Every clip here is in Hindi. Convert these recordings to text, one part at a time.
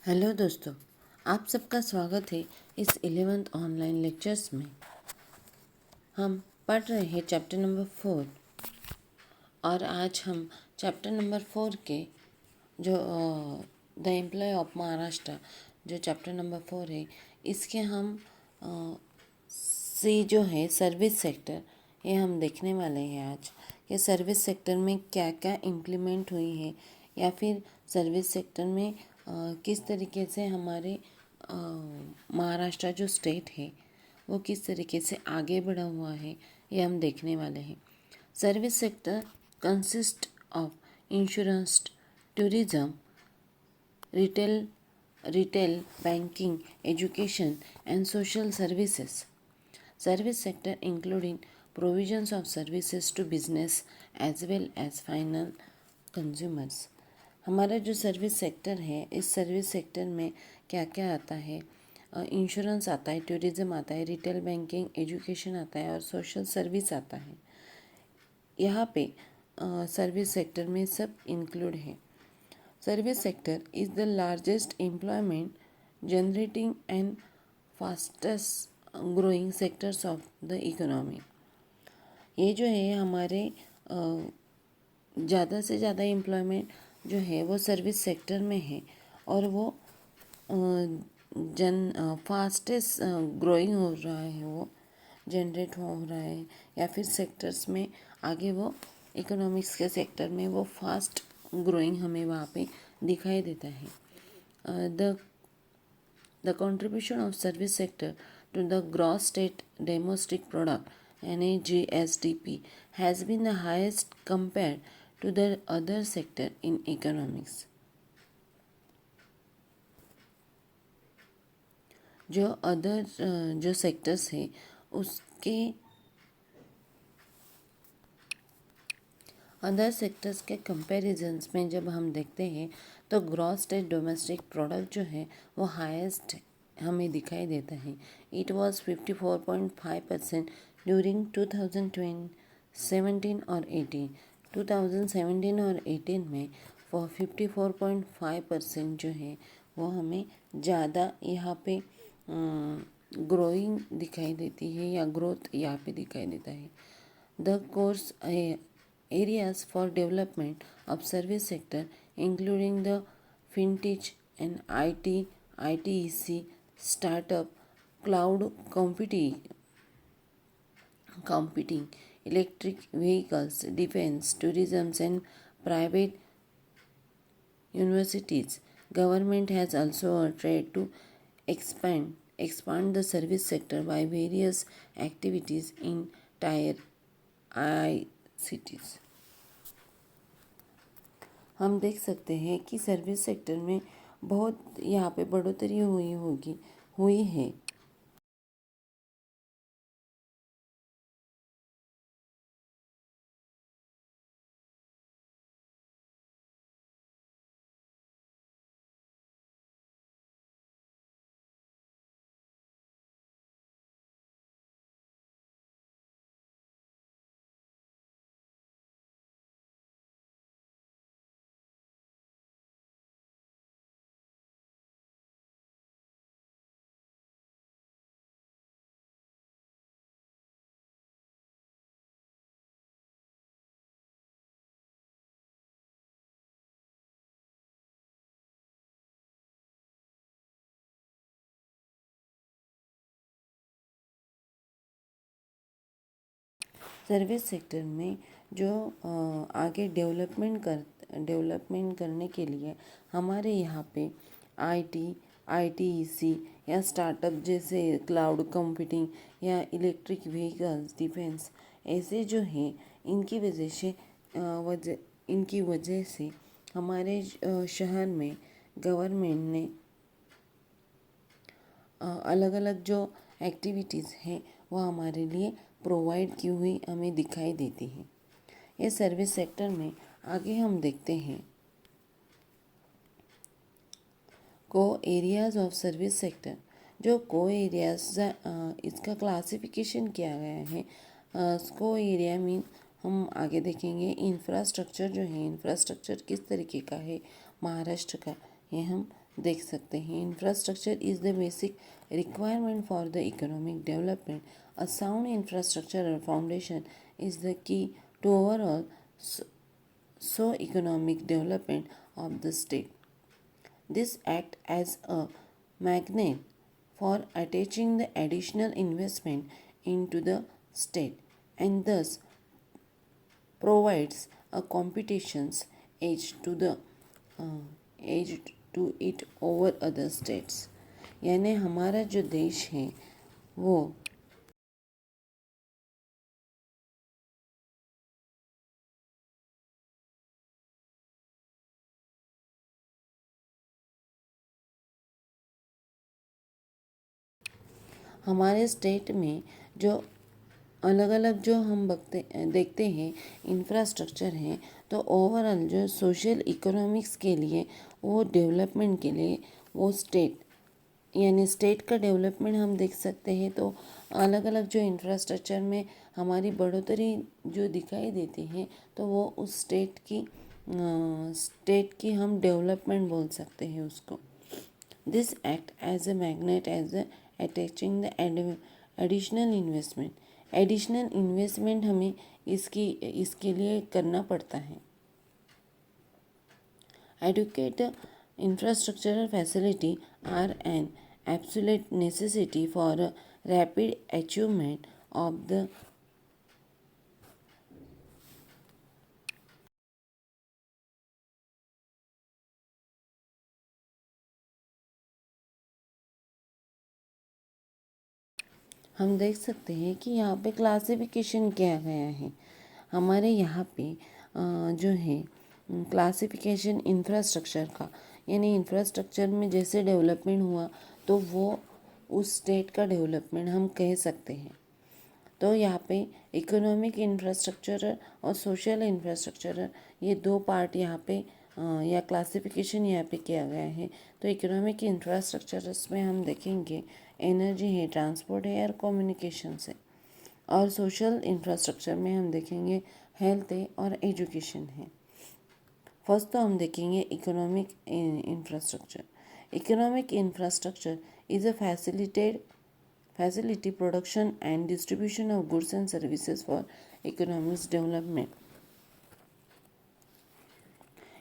हेलो दोस्तों, आप सबका स्वागत है इस 11th ऑनलाइन लेक्चर्स में। हम पढ़ रहे हैं चैप्टर नंबर 4 और आज हम चैप्टर नंबर 4 के जो द एम्प्लॉय ऑफ महाराष्ट्र जो चैप्टर नंबर 4 है, इसके हम सी जो है सर्विस सेक्टर, ये हम देखने वाले हैं आज कि सर्विस सेक्टर में क्या क्या इम्प्लीमेंट हुई है या फिर सर्विस सेक्टर में किस तरीके से हमारे महाराष्ट्र जो स्टेट है वो किस तरीके से आगे बढ़ा हुआ है, ये हम देखने वाले हैं। Service sector consist of insurance, tourism, retail, banking, education, and social services. Service sector including provisions of services to business as well as final consumers. हमारा जो सर्विस सेक्टर है, इस सर्विस सेक्टर में क्या क्या आता है? इंश्योरेंस आता है, टूरिज्म आता है, रिटेल बैंकिंग, एजुकेशन आता है और सोशल सर्विस आता है। यहाँ पे सर्विस सेक्टर में सब इंक्लूड है। Service sector is the largest employment generating and fastest growing sectors of the economy. ये जो है हमारे ज़्यादा से ज़्यादा एम्प्लॉयमेंट जो है वो सर्विस सेक्टर में है और वो फास्टेस्ट ग्रोइंग हो रहा है, वो जनरेट हो रहा है या फिर सेक्टर्स में आगे वो इकोनॉमिक्स के सेक्टर में वो फास्ट ग्रोइंग हमें वहाँ पे दिखाई देता है। The contribution of service sector to the gross state domestic product (GSDP) has been the highest compared to the other sector in economics. जो अदर जो सेक्टर्स है उसके अदर सेक्टर्स के कंपैरिजन्स में जब हम देखते हैं तो ग्रॉस स्टेट डोमेस्टिक प्रोडक्ट जो है वो हाईएस्ट हमें दिखाई देता है। इट वाज 54.5% ड्यूरिंग 2017 और 18। 2017 और 18 में 54.5% जो है वो हमें ज़्यादा यहाँ पे ग्रोइंग दिखाई देती है या ग्रोथ यहाँ पे दिखाई देता है। The course areas for development of service sector including the fintech and ITEC, startup, cloud computing, electric vehicles, defense, tourism and private universities. Government has also tried to expand the service sector by various activities in tier I cities. हम देख सकते हैं कि सर्विस सेक्टर में बहुत यहाँ पे बढ़ोतरी हुई है। सर्विस सेक्टर में जो आगे डेवलपमेंट करने के लिए हमारे यहाँ पे ITEC या स्टार्टअप जैसे क्लाउड कंप्यूटिंग या इलेक्ट्रिक व्हीकल्स, डिफेंस, ऐसे जो हैं इनकी वजह से हमारे शहर में गवर्नमेंट ने अलग अलग जो एक्टिविटीज़ हैं वो हमारे लिए प्रोवाइड की हुई हमें दिखाई देती है। ये सर्विस सेक्टर में आगे हम देखते हैं को एरियाज ऑफ सर्विस सेक्टर। जो को एरियाज इसका क्लासिफिकेशन किया गया है। को एरिया मीन हम आगे देखेंगे इंफ्रास्ट्रक्चर जो है, इंफ्रास्ट्रक्चर किस तरीके का है महाराष्ट्र का, ये हम देख सकते हैं। Infrastructure is the basic requirement for the economic development. A sound infrastructure foundation is the key to overall economic development of the state. This act as a magnet for attaching the additional investment into the state and thus provides a competition's edge to the edge to it over other states. यानी हमारा जो देश है वो हमारे स्टेट में जो अलग अलग जो हम देखते हैं इंफ्रास्ट्रक्चर हैं, तो ओवरऑल जो सोशल इकोनॉमिक्स के लिए वो डेवलपमेंट के लिए वो स्टेट यानी स्टेट का डेवलपमेंट हम देख सकते हैं। तो अलग अलग जो इंफ्रास्ट्रक्चर में हमारी बढ़ोतरी जो दिखाई देती है, तो वो उस स्टेट की हम डेवलपमेंट बोल सकते हैं उसको। This act as a magnet as attaching the additional investment हमें इसके लिए करना पड़ता है। Adequate infrastructural facility are an absolute necessity for a rapid achievement of the हम देख सकते हैं कि यहाँ पे क्लासिफिकेशन किया गया है। हमारे यहाँ पे जो है क्लासिफिकेशन इंफ्रास्ट्रक्चर का, यानी इंफ्रास्ट्रक्चर में जैसे डेवलपमेंट हुआ तो वो उस स्टेट का डेवलपमेंट हम कह सकते हैं। तो यहाँ पे इकोनॉमिक इंफ्रास्ट्रक्चर और सोशल इंफ्रास्ट्रक्चर ये दो पार्ट यहाँ पे या क्लासिफिकेशन यहाँ पे किया गया है। तो इकोनॉमिक इंफ्रास्ट्रक्चर में हम देखेंगे एनर्जी है, ट्रांसपोर्ट है और कम्युनिकेशन है। और सोशल इंफ्रास्ट्रक्चर में हम देखेंगे हेल्थ है और एजुकेशन है। फर्स्ट तो हम देखेंगे economic infrastructure. Economic infrastructure is a facility production and distribution of goods and services for economic development।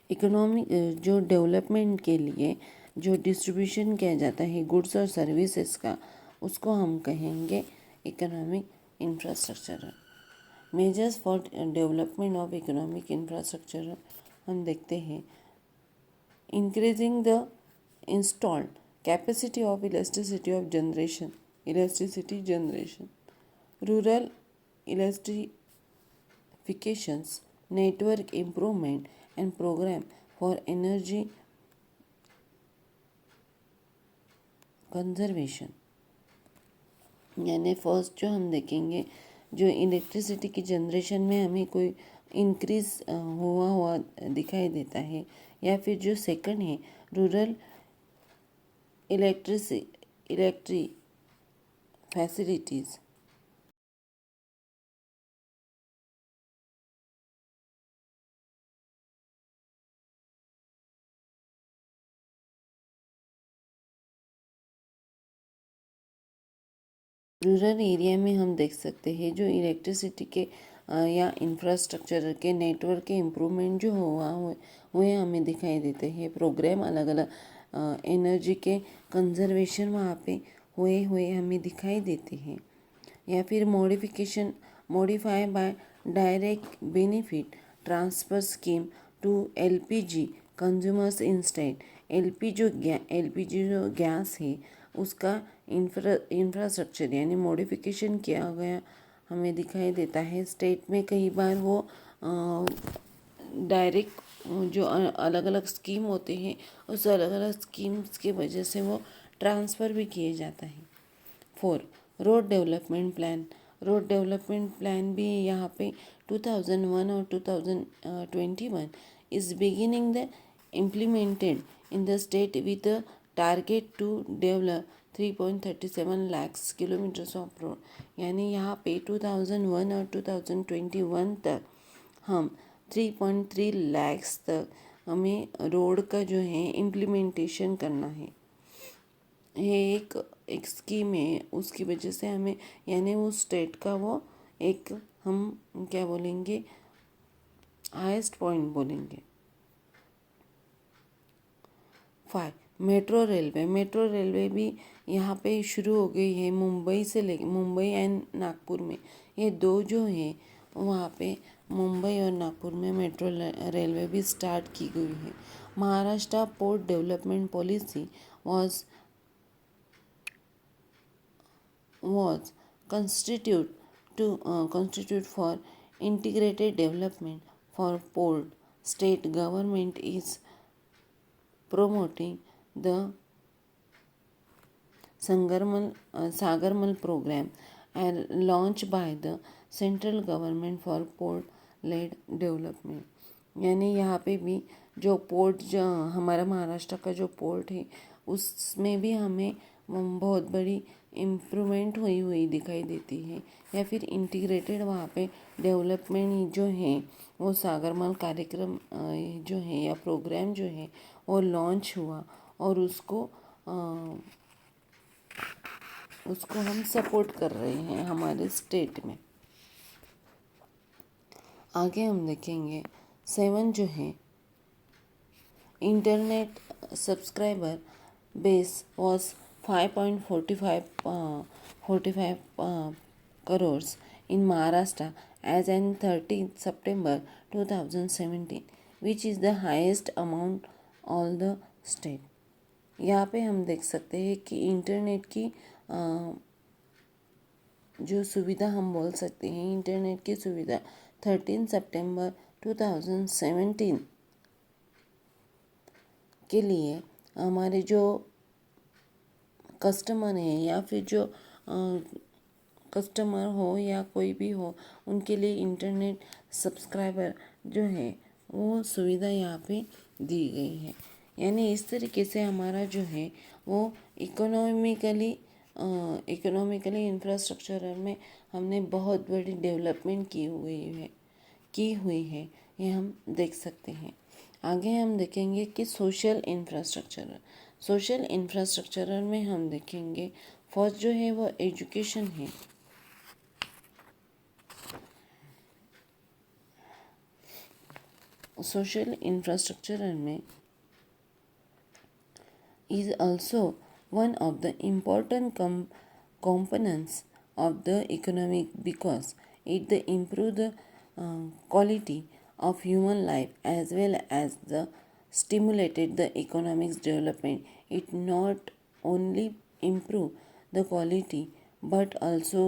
Economic जो डेवलपमेंट के लिए जो डिस्ट्रीब्यूशन किया जाता है गुड्स और सर्विसेज का, उसको हम कहेंगे economic infrastructure. Measures for development of economic infrastructure हम देखते हैं। Increasing the installed capacity of electricity generation, rural electrifications, network improvement and program for energy conservation। यानी फर्स्ट जो हम देखेंगे जो इलेक्ट्रिसिटी की जनरेशन में हमें कोई इंक्रीज हुआ दिखाई देता है, या फिर जो सेकंड है रूरल इलेक्ट्री फैसिलिटीज़। रूरल एरिया में हम देख सकते हैं जो इलेक्ट्रिसिटी के या इंफ्रास्ट्रक्चर के नेटवर्क के इम्प्रूवमेंट जो हुए हमें दिखाई देते हैं। प्रोग्राम अलग अलग एनर्जी के कंजर्वेशन वहाँ पे हुए हमें दिखाई देते हैं। या फिर modify by direct benefit transfer scheme to LPG consumers instant. LPG जो गैस है उसका इंफ्रास्ट्रक्चर यानी मॉडिफिकेशन किया गया हमें दिखाई देता है। स्टेट में कई बार वो डायरेक्ट जो अलग अलग स्कीम होते हैं उस अलग अलग स्कीम्स की वजह से वो ट्रांसफ़र भी किए जाता है। 4 रोड डेवलपमेंट प्लान भी यहाँ पे 2001 और 2021 is beginning the implemented in the state with the target to develop 3.37 lakhs kilometres of road. यानी यहाँ पे 2001 और 2021 तक हम 3.3 lakhs तक हमें रोड का जो है इम्प्लीमेंटेशन करना है। ये एक स्कीम है, उसकी वजह से हमें यानी उस स्टेट का वो एक हम क्या बोलेंगे हाईएस्ट पॉइंट बोलेंगे। 5 मेट्रो रेलवे भी यहाँ पे शुरू हो गई है मुंबई से लेके मुंबई एंड नागपुर में। ये दो जो है वहाँ पे मुंबई और नागपुर में मेट्रो रेलवे भी स्टार्ट की गई है। Maharashtra port development policy was constitute for integrated development for port. State government is promoting the Sagarmal program and launched by the central government for port-led development। यानी यहाँ पे भी जो पोर्ट जो हमारा महाराष्ट्र का जो पोर्ट है उसमें भी हमें बहुत बड़ी इम्प्रूवमेंट हुई दिखाई देती है, या फिर इंटीग्रेटेड वहाँ पे डेवलपमेंट जो है वो सागरमाल कार्यक्रम जो है या प्रोग्राम जो है वो लॉन्च हुआ और उसको हम सपोर्ट कर रहे हैं हमारे स्टेट में। आगे हम देखेंगे 7 जो है internet subscriber base was 5.45 crores in Maharashtra as on 13th September 2017, which is the highest among all the state। यहाँ पे हम देख सकते हैं कि इंटरनेट की जो सुविधा हम बोल सकते हैं, इंटरनेट की सुविधा 13 सितंबर 2017 के लिए हमारे जो कस्टमर हैं या फिर जो कस्टमर हो या कोई भी हो उनके लिए इंटरनेट सब्सक्राइबर जो है वो सुविधा यहाँ पे दी गई है। यानी इस तरीके से हमारा जो है वो इकोनॉमिकली इंफ्रास्ट्रक्चर में हमने बहुत बड़ी डेवलपमेंट की हुई है ये हम देख सकते हैं। आगे हम देखेंगे कि सोशल इंफ्रास्ट्रक्चर में हम देखेंगे फर्स्ट जो है वो एजुकेशन है। सोशल इंफ्रास्ट्रक्चर में is also one of the important components of the economic because it improve the quality of human life as well as the stimulated the economic development। It not only improve the quality but also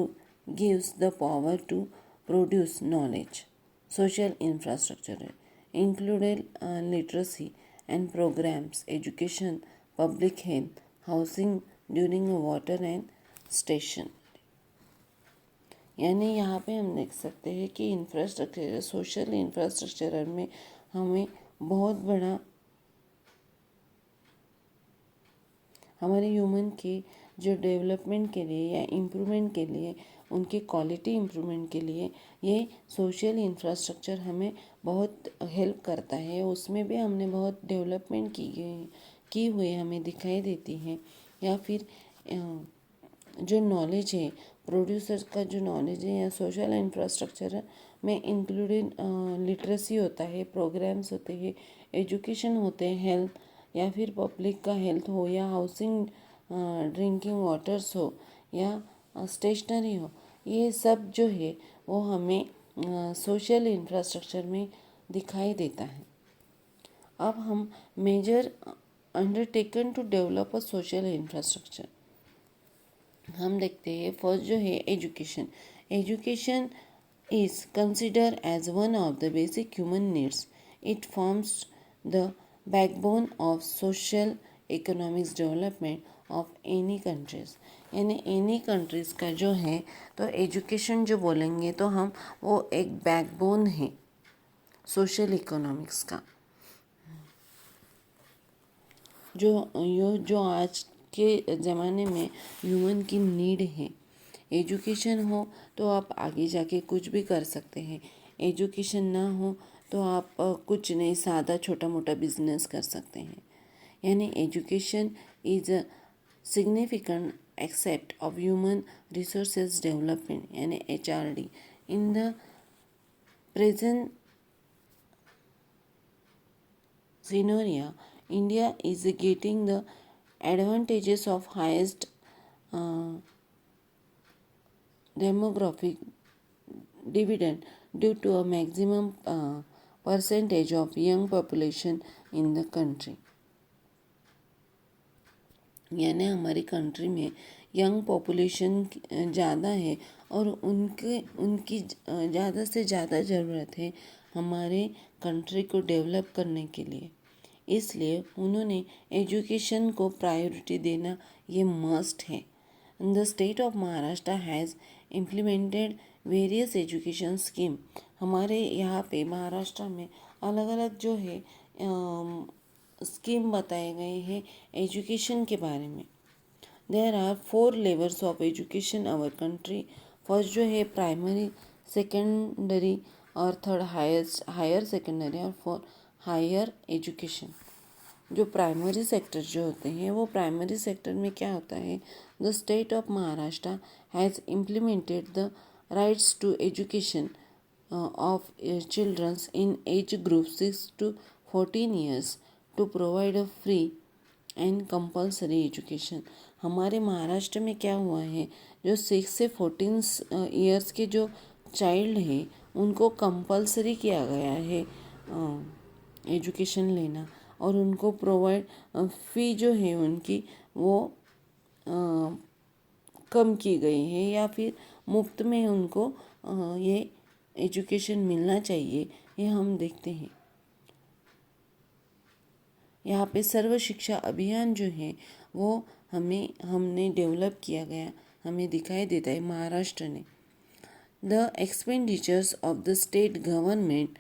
gives the power to produce knowledge। Social infrastructure included literacy and programs, education, public health, housing during water and station। यानी यहाँ पे हम देख सकते हैं कि इंफ्रास्ट्रक्चर सोशल इंफ्रास्ट्रक्चर में हमें बहुत बड़ा हमारे ह्यूमन के जो डेवलपमेंट के लिए या इम्प्रूवमेंट के लिए उनके क्वालिटी इम्प्रूवमेंट के लिए ये सोशल इंफ्रास्ट्रक्चर हमें बहुत हेल्प करता है। उसमें भी हमने बहुत डेवलपमेंट की हुई हमें दिखाई देती है। या फिर जो नॉलेज है प्रोड्यूसर्स का जो नॉलेज है या सोशल इंफ्रास्ट्रक्चर में इंक्लूडेड लिटरेसी होता है, प्रोग्राम्स होते हैं, एजुकेशन होते हैं, हेल्थ या फिर पब्लिक का हेल्थ हो या हाउसिंग ड्रिंकिंग वाटर्स हो या स्टेशनरी हो, ये सब जो है वो हमें सोशल इंफ्रास्ट्रक्चर में दिखाई देता है। अब हम major undertaken to develop a social infrastructure हम देखते हैं। फर्स्ट जो है education is consider as one of the basic human needs. It forms the backbone of social economics development of any countries. यानी एनी कंट्रीज़ का जो है तो एजुकेशन जो बोलेंगे तो हम वो एक बैकबोन है सोशल इकोनॉमिक्स का। जो आज के ज़माने में ह्यूमन की नीड है। एजुकेशन हो तो आप आगे जाके कुछ भी कर सकते हैं, एजुकेशन ना हो तो आप कुछ नहीं, सादा छोटा मोटा बिजनेस कर सकते हैं। यानी education is a significant except of human resources development यानी HRD in the present scenario. India is getting the advantages of highest uh, demographic dividend due to a maximum percentage of young population in the country. यानी हमारी कंट्री में यंग पॉपुलेशन ज़्यादा है और उनकी ज़्यादा से ज़्यादा ज़रूरत है हमारे कंट्री को डेवलप करने के लिए। इसलिए उन्होंने एजुकेशन को प्रायोरिटी देना ये मस्ट है। The state of Maharashtra has implemented various education scheme. हमारे यहाँ पे महाराष्ट्र में अलग अलग जो है स्कीम बताए गए हैं एजुकेशन के बारे में। There are 4 levels of education our country. First जो है प्राइमरी, सेकेंडरी और थर्ड हायर सेकेंडरी और फोर्थ हायर एजुकेशन। जो प्राइमरी सेक्टर जो होते हैं वो प्राइमरी सेक्टर में क्या होता है, the state of Maharashtra has implemented the rights to education of children in age group 6 to 14 years to provide a free and compulsory education. हमारे महाराष्ट्र में क्या हुआ है, जो 6 से 14 ईयर्स के जो चाइल्ड हैं उनको कंपल्सरी किया गया है एजुकेशन लेना और उनको प्रोवाइड फ़ी जो है उनकी वो कम की गई है या फिर मुफ्त में उनको ये एजुकेशन मिलना चाहिए, ये हम देखते हैं। यहाँ पे सर्व शिक्षा अभियान जो है वो हमने डेवलप किया गया, हमें दिखाई देता है महाराष्ट्र ने। The expenditures of the state government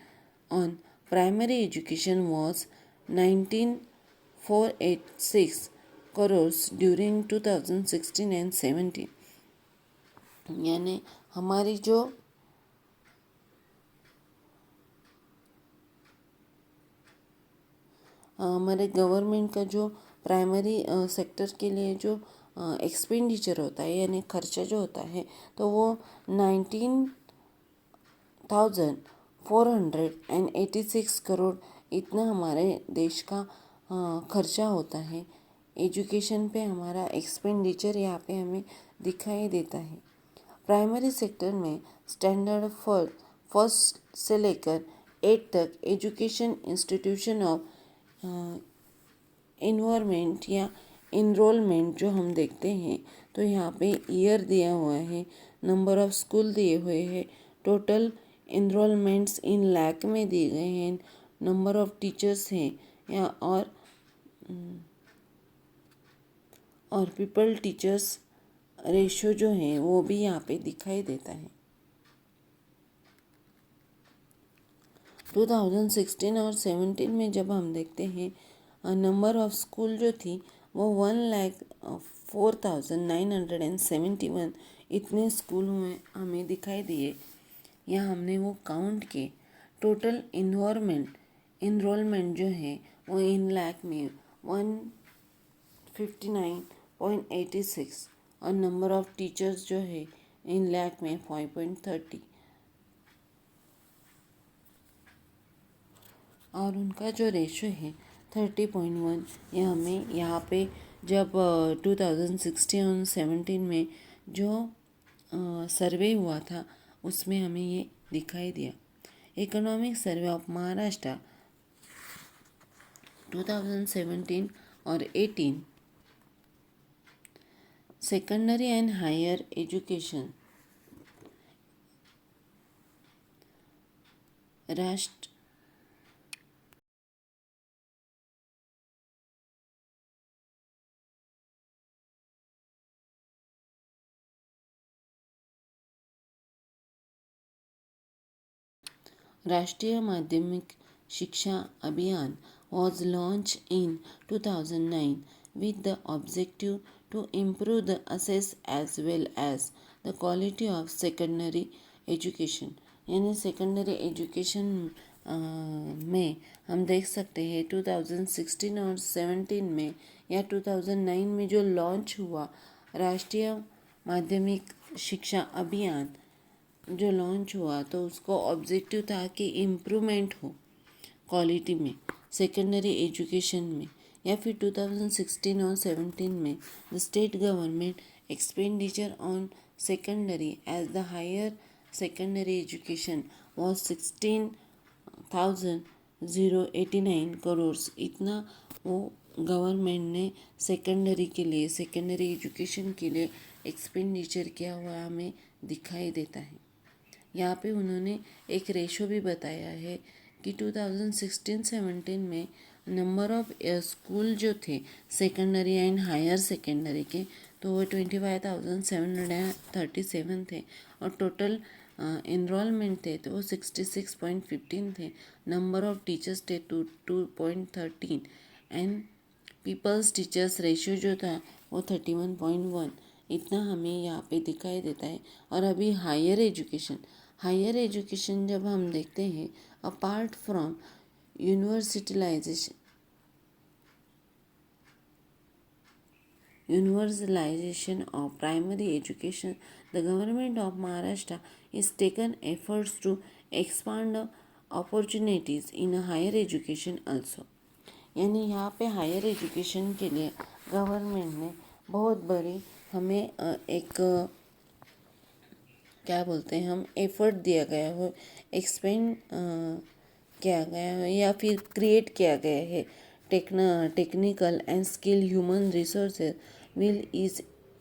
on primary education was 19,486 crores during 2016 and 17। यानी हमारी जो हमारे गवर्नमेंट का जो प्राइमरी सेक्टर के लिए जो एक्सपेंडिचर होता है यानी खर्चा जो होता है तो वो 19,486 करोड़ इतना हमारे देश का खर्चा होता है। एजुकेशन पे हमारा एक्सपेंडिचर यहाँ पे हमें दिखाई देता है। प्राइमरी सेक्टर में स्टैंडर्ड फर्स्ट से लेकर 8 तक एजुकेशन इंस्टीट्यूशन ऑफ इन्वायरमेंट या इनरोलमेंट जो हम देखते हैं तो यहाँ पे ईयर दिया हुआ है, नंबर ऑफ स्कूल दिए हुए हैं, टोटल इनरोलमेंट्स इन लाख में दिए गए हैं, नंबर ऑफ टीचर्स हैं या और पीपल टीचर्स रेशो जो है वो भी यहाँ पे दिखाई देता है। 2016 और 17 में जब हम देखते हैं नंबर ऑफ स्कूल जो थी वो 1,04,971 इतने स्कूल हुए हमें दिखाई दिए। यहाँ हमने वो काउंट किए। टोटल इनरोलमेंट जो है वो इन लाख में 159.86 और नंबर ऑफ टीचर्स जो है इन लाख में 5.30 और उनका जो रेशो है 30.1। ये हमें यहाँ पे जब 2016 और 17 में जो सर्वे हुआ था उसमें हमें ये दिखाई दिया। इकोनॉमिक सर्वे ऑफ महाराष्ट्र 2017 और 18 सेकेंडरी एंड हायर एजुकेशन राष्ट्र राष्ट्रीय माध्यमिक शिक्षा अभियान was launched in 2009 with the objective to improve the access as well as the quality of secondary education। यानी सेकेंडरी एजुकेशन में हम देख सकते हैं 2016 और 17 में या 2009 में जो लॉन्च हुआ राष्ट्रीय माध्यमिक शिक्षा अभियान जो लॉन्च हुआ, तो उसको ऑब्जेक्टिव था कि इम्प्रूवमेंट हो क्वालिटी में सेकेंडरी एजुकेशन में। या फिर 2016 और 17 में the state government expenditure on secondary as the higher secondary education was 16,089 crore. इतना वो गवर्नमेंट ने सेकेंडरी के लिए, सेकेंडरी एजुकेशन के लिए एक्सपेंडिचर किया हुआ हमें दिखाई देता है। यहाँ पे उन्होंने एक रेशो भी बताया है कि 2016-17 में नंबर ऑफ स्कूल जो थे सेकेंडरी एंड हायर सेकेंडरी के, तो वो 25,737 थे और टोटल इनरोलमेंट थे तो वो 66.15 थे। नंबर ऑफ टीचर्स थे 2.13 एंड पीपल्स टीचर्स रेशियो जो था वो 31.1। इतना हमें यहाँ पे दिखाई देता है। और अभी हायर एजुकेशन जब हम देखते हैं, apart from universalization of primary education, the government of Maharashtra is taken efforts to expand opportunities in higher education also। यानी यहाँ पे हायर एजुकेशन के लिए गवर्नमेंट ने बहुत बड़ी हमें एक क्या बोलते हैं हम एफर्ट दिया गया हो, एक्सपेंड किया गया है या फिर क्रिएट किया गया है। Technical and skill human resources will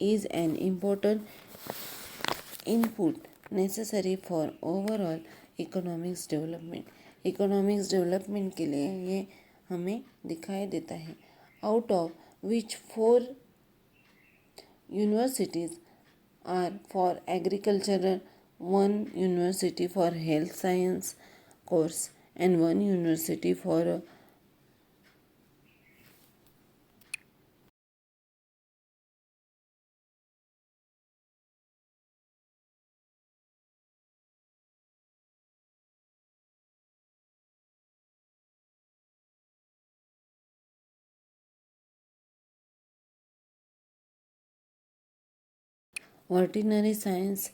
is an important input necessary for overall economics development। Economics development के लिए ये हमें दिखाई देता है। Out of which 4 universities are for agricultural, 1 university for health science course and 1 university for veterinary science,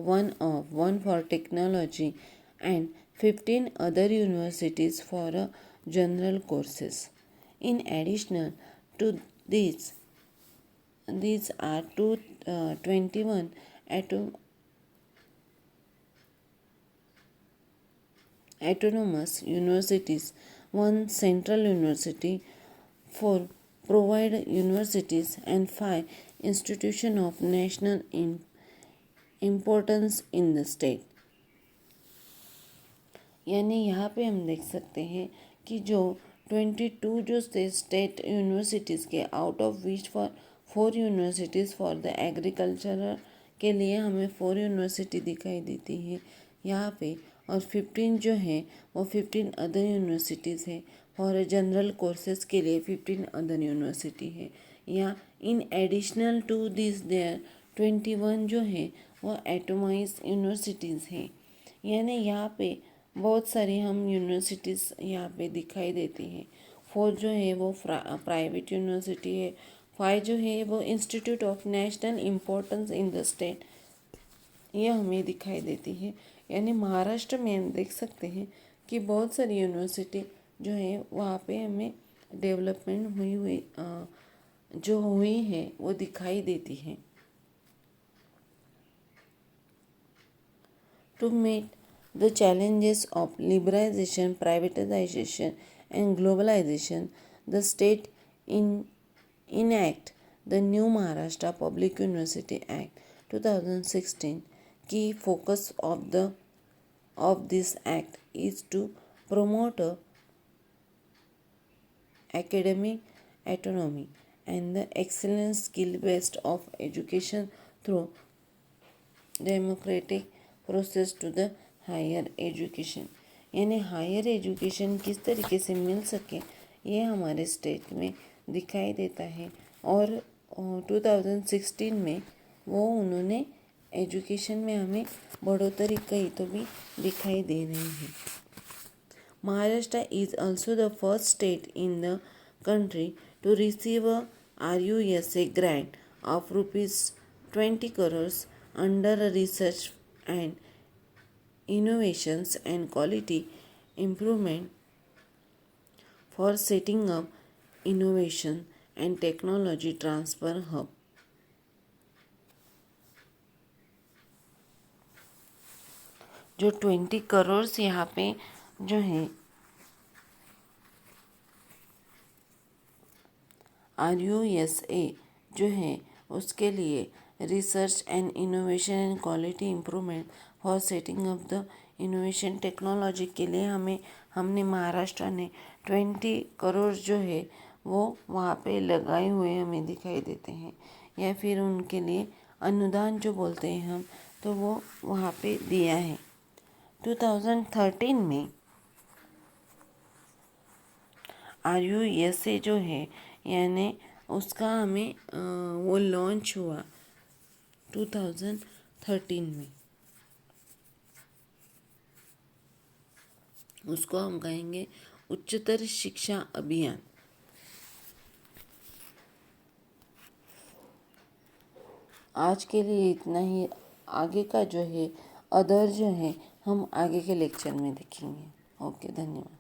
one for technology and 15 other universities for general courses. In addition to these, these are 21 autonomous universities, one central university, 4 provide universities and 5 institution of national importance in the state। यानी यहाँ पे हम देख सकते हैं कि जो 22 जो स्टेट यूनिवर्सिटीज़ के out of which for 4 universities for the agriculture के लिए हमें 4 यूनिवर्सिटी दिखाई देती है यहाँ पे, और 15 जो है वो 15 अदर यूनिवर्सिटीज़ है। फॉर जनरल कोर्सेज के लिए 15 अदर यूनिवर्सिटी है। या in additional to this there 21 जो है वो एटोमाइज यूनिवर्सिटीज़ हैं। यानी यहाँ पे बहुत सारी हम यूनिवर्सिटीज़ यहाँ पे दिखाई देती हैं। 4 जो है वो प्राइवेट यूनिवर्सिटी है, 5 जो है वो institute of national importance in the state, ये हमें दिखाई देती है। यानी महाराष्ट्र में हम देख सकते हैं कि बहुत सारी यूनिवर्सिटी जो है वहाँ पे हमें डेवलपमेंट जो हुई है वो दिखाई देती है। To meet the challenges of liberalization, privatization, and globalization, the state enact the new Maharashtra Public University Act 2016। Key focus of this act is to promote academic autonomy and the excellent skill-based of education through democratic process to the higher education. यानी हायर एजुकेशन किस तरीके से मिल सके ये हमारे स्टेट में दिखाई देता है। और 2016 में वो उन्होंने एजुकेशन में हमें बढ़ोतरी कही तो भी दिखाई दे रही है। Maharashtra is also the first state in the country to receive a RUSA grant of rupees 20 crores under research and innovations and quality improvement for setting up innovation and technology transfer hub. जो 20 करोड़ यहाँ पे जो है RUSA जो है उसके लिए research and innovation and quality improvement for setting up the innovation technology के लिए हमने महाराष्ट्र ने 20 करोड़ जो है वो वहाँ पे लगाए हुए हमें दिखाई देते हैं, या फिर उनके लिए अनुदान जो बोलते हैं हम, तो वो वहाँ पे दिया है। 2013 में RUSA जो है यानी उसका हमें वो लॉन्च हुआ 2013 में। उसको हम कहेंगे उच्चतर शिक्षा अभियान। आज के लिए इतना ही। आगे का जो है अदर जो है हम आगे के लेक्चर में देखेंगे। ओके, धन्यवाद।